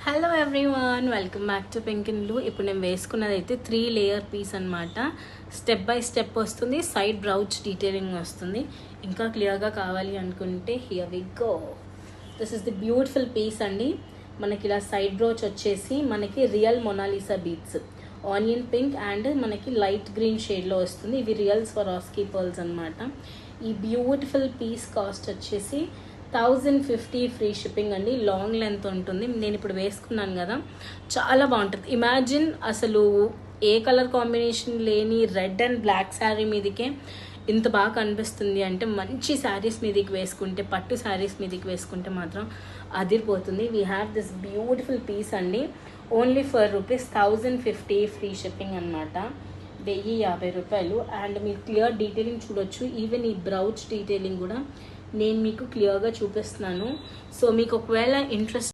Hello everyone, welcome back to pink and blue. ఇప్పుడు నేను వేసుకున్నది అయితే 3 లేయర్ పీస్ అనమాట. స్టెప్ బై స్టెప్ వస్తుంది, సైడ్ బ్రౌచ్ డీటెయిలింగ్ వస్తుంది. ఇంకా క్లియర్గా కావాలి అనుకుంటే here we go. This is the beautiful piece అండి. మనకి ఇలా సైడ్ బ్రౌచ్ వచ్చేసి మనకి real Mona Lisa beads, onion pink and మనకి లైట్ గ్రీన్ షేడ్లో వస్తుంది. ఇవి రియల్ స్వరాస్కీ పర్ల్స్ అనమాట. ఈ బ్యూటిఫుల్ పీస్ కాస్ట్ వచ్చేసి 1050 ఫ్రీ షిప్పింగ్ అండి. లాంగ్ లెంత్ ఉంటుంది. నేను ఇప్పుడు వేసుకున్నాను కదా, చాలా బాగుంటుంది. ఇమాజిన్ అసలు ఏ కలర్ కాంబినేషన్ లేని రెడ్ అండ్ బ్లాక్ శారీ మీదకే ఇంత బాగా కనిపిస్తుంది అంటే, మంచి శారీస్ మీదకి వేసుకుంటే, పట్టు శారీస్ మీదకి వేసుకుంటే మాత్రం అదిరిపోతుంది. We have this beautiful piece అండి. ఓన్లీ ఫర్ ₹1050 ఫ్రీ షిప్పింగ్ అనమాట. 1050 రూపాయలు. అండ్ మీరు క్లియర్ డీటెయిలింగ్ చూడొచ్చు. ఈవెన్ ఈ బ్రౌచ్ డీటెయిలింగ్ కూడా నేను మీకు క్లియర్గా చూపిస్తున్నాను. సో మీకు ఒకవేళ ఇంట్రెస్ట్